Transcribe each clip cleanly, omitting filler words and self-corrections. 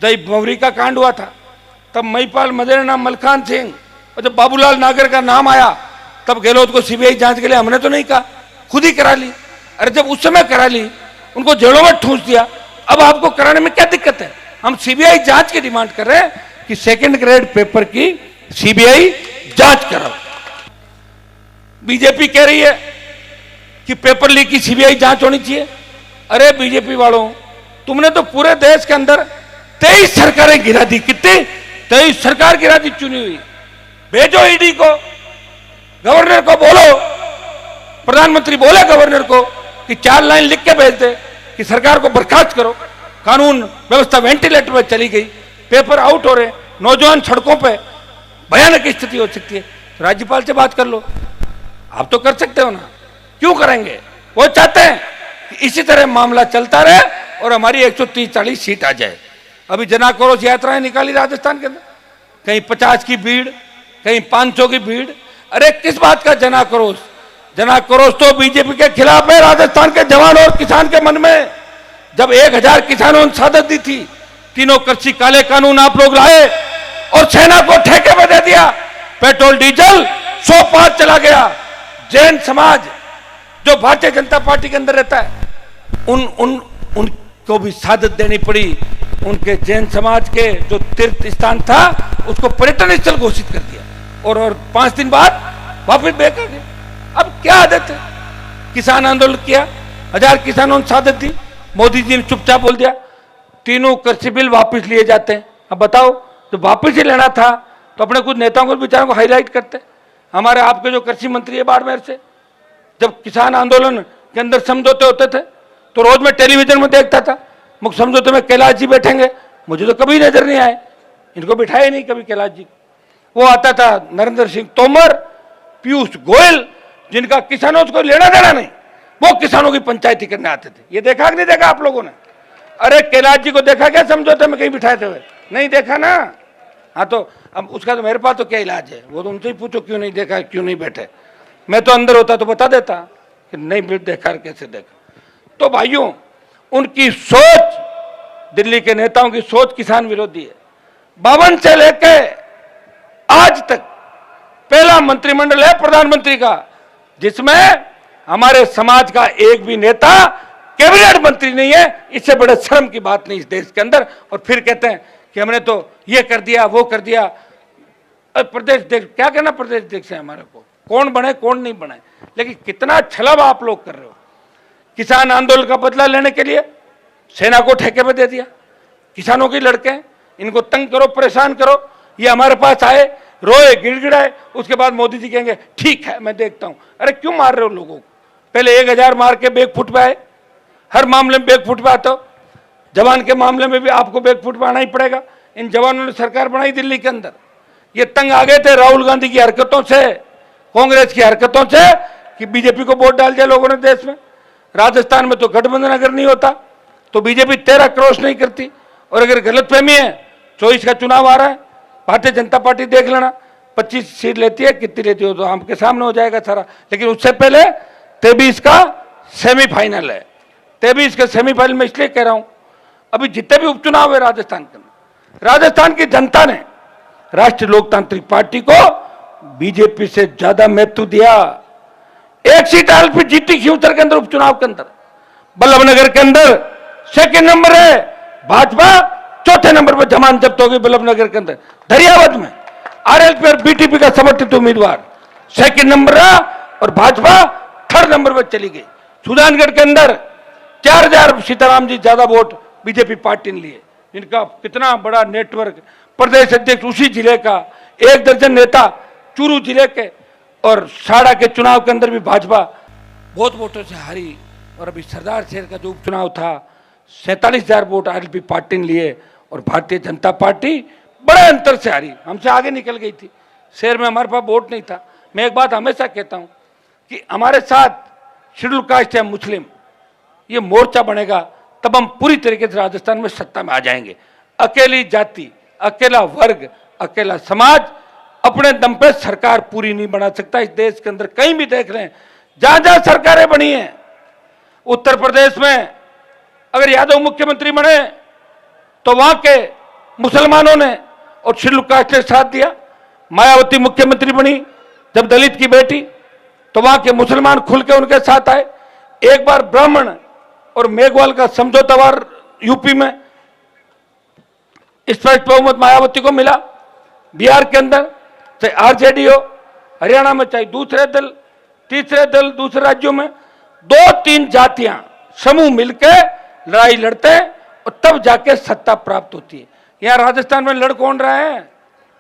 जब भंवरी का कांड हुआ था तब महिपाल मदेरणा, मलखान सिंह और जब बाबूलाल नागर का नाम आया तब गहलोत को सीबीआई जांच के लिए हमने तो नहीं कहा, खुद ही करा ली। अरे जब उस समय करा ली, उनको जेलों में ठूंस दिया, अब आपको कराने में क्या दिक्कत है? हम सीबीआई जांच की डिमांड कर रहे हैं कि सेकंड ग्रेड पेपर की सीबीआई जांच कराओ। बीजेपी कह रही है कि पेपर लीक की सीबीआई जांच होनी चाहिए। अरे बीजेपी वालों, तुमने तो पूरे देश के अंदर 23 सरकारें गिरा दी। कितनी? 23 सरकार गिरा दी चुनी हुई। भेजो ईडी को, गवर्नर को बोलो, प्रधानमंत्री बोले गवर्नर को कि 4 लाइन लिख के भेज दे कि सरकार को बर्खास्त करो। कानून व्यवस्था वेंटिलेटर पर चली गई, पेपर आउट हो रहे, नौजवान सड़कों पे, भयानक स्थिति हो सकती है। तो राज्यपाल से बात कर लो, आप तो कर सकते हो ना, क्यों करेंगे? वो चाहते हैं कि इसी तरह मामला चलता रहे और हमारी 130-40 सीट आ जाए। अभी जन आक्रोश यात्राएं निकाली राजस्थान के अंदर, कहीं 50 की भीड़, कहीं 500 की भीड़। अरे किस बात का जन आक्रोश? जन आक्रोश तो बीजेपी के खिलाफ है राजस्थान के जवान और किसान के मन में। जब 1000 किसानों ने शहादत दी थी, तीनों कृषि काले कानून आप लोग लाए और सेना को ठेके में दे दिया। पेट्रोल डीजल 105 चला गया। जैन समाज जो भारतीय जनता पार्टी के अंदर रहता है, उनको भी शहादत देनी पड़ी। उनके जैन समाज के जो तीर्थ स्थान था उसको पर्यटन स्थल घोषित कर दिया और 5 दिन बाद वापस बैक आ गए। अब क्या आदत है? किसान आंदोलन किया, 1000 किसानों ने शहादत दी, मोदी जी ने चुपचाप बोल दिया तीनों कृषि बिल वापस लिए जाते हैं। अब बताओ, तो वापस ही लेना था तो अपने कुछ नेताओं को बेचारों को हाईलाइट करते। हमारे आपके जो कृषि मंत्री है बाड़मेर से, जब किसान आंदोलन के अंदर समझौते होते थे तो रोज मैं टेलीविजन में देखता था, मुख्य समझौते में कैलाश जी बैठेंगे, मुझे तो कभी नजर नहीं आए, इनको बिठाए नहीं कभी कैलाश जी। वो आता था नरेंद्र सिंह तोमर, पीयूष गोयल, जिनका किसानों को लेना देना नहीं, वो किसानों की पंचायती करने आते थे। ये देखा कि नहीं देखा आप लोगों ने? अरे कैलाश जी को देखा क्या समझौते में कहीं बिठाए थे? नहीं देखा ना। हाँ, तो अब उसका तो मेरे पास तो क्या इलाज है? वो तो उनसे ही पूछो क्यों नहीं देखा, क्यों नहीं बैठे। मैं तो अंदर होता तो बता देता कि नहीं देखा, कैसे देखा। तो भाइयों, उनकी सोच, दिल्ली के नेताओं की सोच किसान विरोधी है। 52 से लेके आज तक पहला मंत्रिमंडल है प्रधानमंत्री का जिसमें हमारे समाज का एक भी नेता कैबिनेट मंत्री नहीं है। इससे बड़े शर्म की बात नहीं इस देश के अंदर। और फिर कहते हैं कि हमने तो ये कर दिया, वो कर दिया। प्रदेश देख क्या कहना, प्रदेश अध्यक्ष है हमारे को, कौन बने कौन नहीं बने। लेकिन कितना छलब आप लोग कर रहे हो। किसान आंदोलन का बदला लेने के लिए सेना को ठेके पे दे दिया। किसानों की लड़के, इनको तंग करो, परेशान करो, ये हमारे पास आए, रोए, गिड़गिड़ाए, उसके बाद मोदी जी कहेंगे ठीक है मैं देखता हूं। अरे क्यों मार रहे हो लोगों को? पहले 1000 मार के बैकफुट पे आए, हर मामले में बैकफुट पे आते हो। जवान के मामले में भी आपको बैकफुट पे आना ही पड़ेगा। इन जवानों ने सरकार बनाई दिल्ली के अंदर, ये तंग आ गए थे राहुल गांधी की हरकतों से, कांग्रेस की हरकतों से कि बीजेपी को वोट डाल दिया लोगों ने देश में। राजस्थान में तो गठबंधन अगर नहीं होता तो बीजेपी 13 क्रॉस नहीं करती। और अगर गलतफहमी है, 24 का चुनाव आ रहा है, भारतीय जनता पार्टी देख लेना 25 सीट लेती है, कितनी लेती हो तो आपके सामने हो जाएगा सारा। लेकिन उससे पहले 23 का सेमीफाइनल है। 23 के सेमीफाइनल में इसलिए कह रहा हूं, अभी जितने भी उपचुनाव है राजस्थान के अंदर, राजस्थान की जनता ने राष्ट्रीय लोकतांत्रिक पार्टी को बीजेपी से ज्यादा महत्व दिया। 1 सीट आरएलपी जीती खियूतर के अंदर उपचुनाव के अंदर, बल्लभनगर के अंदर सेकंड नंबर है भाजपा, चौथे नंबर पर जमानत जब्त हो गई बल्लभनगर के अंदर। दरियावद में आरएलपी और बीटीपी का समर्थित उम्मीदवार सेकंड नंबर रहा और भाजपा 3rd नंबर पर चली गई। सुजानगढ़ के अंदर 4000 सीताराम जी ज्यादा वोट बीजेपी पार्टी ने लिए, इनका कितना बड़ा नेटवर्क। प्रदेश अध्यक्ष उसी जिले का, 1 दर्जन नेता चूरू जिले के, और साड़ा के चुनाव के अंदर भी भाजपा बहुत वोटों से हारी। और अभी सरदार शहर का जो उपचुनाव था 47,000 वोट आरएलपी पार्टी ने लिए और भारतीय जनता पार्टी बड़े अंतर से हारी, हमसे आगे निकल गई थी। शहर में हमारे पास वोट नहीं था। मैं एक बात हमेशा कहता हूं कि हमारे साथ शेड्यूल कास्ट या मुस्लिम ये मोर्चा बनेगा तब हम पूरी तरीके से राजस्थान में सत्ता में आ जाएंगे। अकेली जाति, अकेला वर्ग, अकेला समाज अपने दम पे सरकार पूरी नहीं बना सकता। इस देश के अंदर कहीं भी देख रहे हैं, जहां जहां सरकारें बनी हैं, उत्तर प्रदेश में अगर यादव मुख्यमंत्री बने तो वहां के मुसलमानों ने और शेड्यूल कास्ट ने साथ दिया। मायावती मुख्यमंत्री बनी जब दलित की बेटी, तो वहां के मुसलमान खुल के उनके साथ आए। एक बार ब्राह्मण और मेघवाल का समझौतावार यूपी में स्पष्ट बहुमत मायावती को मिला। बिहार के अंदर चाहे आरजेडी हो, हरियाणा में चाहे दूसरे दल, तीसरे दल दूसरे राज्यों में, 2-3 जातियां समूह मिलकर लड़ाई लड़ते हैं और तब जाके सत्ता प्राप्त होती है। यहां राजस्थान में लड़ कौन रहा है?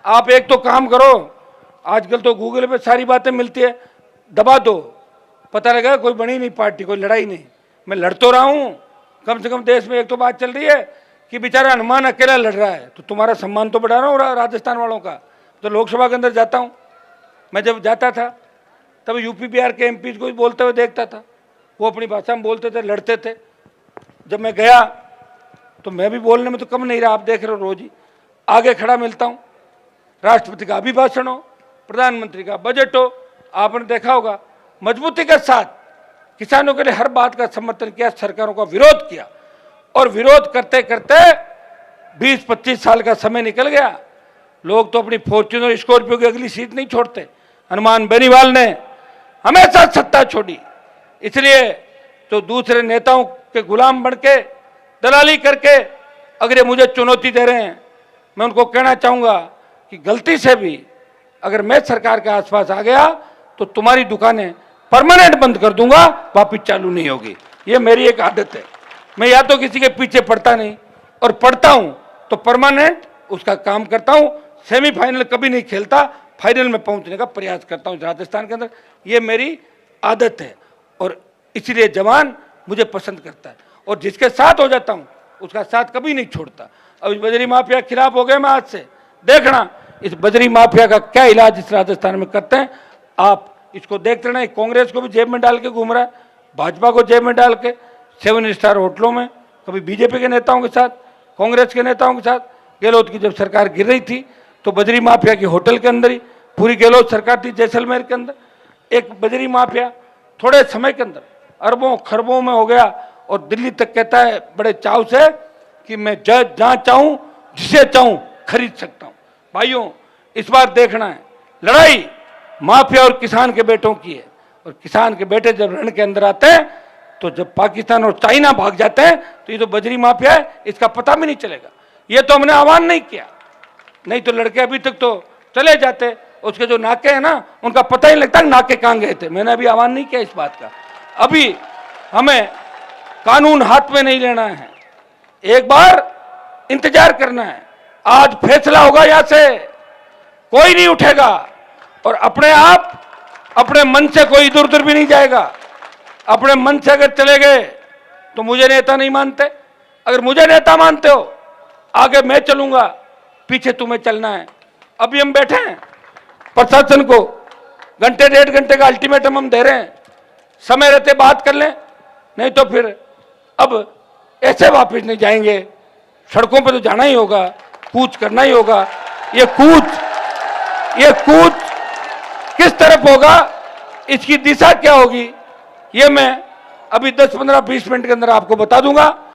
आप एक तो काम करो, आजकल तो गूगल पे सारी बातें मिलती है, दबा दो, पता लगा कोई बनी नहीं पार्टी, कोई लड़ाई नहीं। मैं लड़ तो रहा हूं, कम से कम देश में एक तो बात चल रही है कि बेचारा हनुमान अकेला लड़ रहा है, तो तुम्हारा सम्मान तो बढ़ा रहा हूँ राजस्थान वालों का। तो लोकसभा के अंदर जाता हूँ, मैं जब जाता था तब यूपी बिहार के एमपी को बोलते हुए देखता था, वो अपनी भाषा में बोलते थे, लड़ते थे। जब मैं गया तो मैं भी बोलने में तो कम नहीं रहा, आप देख रहे हो रोज ही आगे खड़ा मिलता हूँ। राष्ट्रपति का अभिभाषण हो, प्रधानमंत्री का बजट हो, आपने देखा होगा मजबूती के साथ किसानों के लिए हर बात का समर्थन किया, सरकारों का विरोध किया, और विरोध करते करते 20-25 साल का समय निकल गया। लोग तो अपनी फॉर्च्यूनर स्कॉर्पियो की अगली सीट नहीं छोड़ते। हनुमान बेनीवाल ने हमेशा सत्ता छोड़ी, इसलिए तो दूसरे नेताओं के गुलाम बन के दलाली करके अगर ये मुझे चुनौती दे रहे हैं, मैं उनको कहना चाहूंगा कि गलती से भी अगर मैं सरकार के आसपास आ गया तो तुम्हारी दुकानें परमानेंट बंद कर दूंगा, वापिस चालू नहीं होगी। ये मेरी एक आदत है। मैं या तो किसी के पीछे पड़ता नहीं, और पड़ता हूं तो परमानेंट उसका काम करता हूं। सेमीफाइनल कभी नहीं खेलता, फाइनल में पहुंचने का प्रयास करता हूं राजस्थान के अंदर। ये मेरी आदत है और इसीलिए जवान मुझे पसंद करता है, और जिसके साथ हो जाता हूं उसका साथ कभी नहीं छोड़ता। अब इस बजरी माफिया के खिलाफ हो गए मैं आज से, देखना इस बजरी माफिया का क्या इलाज इस राजस्थान में करते हैं। आप इसको देखते रहना। कांग्रेस को भी जेब में डाल के घूम रहा है, भाजपा को जेब में डाल के 7 स्टार होटलों में, कभी बीजेपी के नेताओं के साथ, कांग्रेस के नेताओं के साथ। गहलोत की जब सरकार गिर रही थी तो बजरी माफिया की होटल के अंदर ही पूरी गहलोत सरकार थी जैसलमेर के अंदर। एक बजरी माफिया थोड़े समय के अंदर अरबों खरबों में हो गया, और दिल्ली तक कहता है बड़े चाव से कि मैं जहां चाहूं जिसे चाहूं खरीद सकता हूं। भाइयों, इस बार देखना है, लड़ाई माफिया और किसान के बेटों की है, और किसान के बेटे जब रण के अंदर आते हैं तो जब पाकिस्तान और चाइना भाग जाते हैं तो ये तो बजरी माफिया है, इसका पता भी नहीं चलेगा। ये तो हमने आह्वान नहीं किया, नहीं तो लड़के अभी तक तो चले जाते, उसके जो नाके हैं ना उनका पता ही लगता है नाके कहां गए थे। मैंने अभी आह्वान नहीं किया इस बात का। अभी हमें कानून हाथ में नहीं लेना है, एक बार इंतजार करना है। आज फैसला होगा, यहां से कोई नहीं उठेगा, और अपने आप अपने मन से कोई इधर उधर भी नहीं जाएगा। अपने मन से अगर चले गए तो मुझे नेता नहीं मानते, अगर मुझे नेता मानते हो आगे मैं चलूंगा, पीछे तुम्हें चलना है। अभी हम बैठे हैं, प्रशासन को घंटे 1.5 घंटे का अल्टीमेटम हम दे रहे हैं, समय रहते बात कर लें, नहीं तो फिर अब ऐसे वापस नहीं जाएंगे। सड़कों पे तो जाना ही होगा, कूच करना ही होगा। ये कूच किस तरफ होगा, इसकी दिशा क्या होगी, ये मैं अभी 10-15-20 मिनट के अंदर आपको बता दूंगा।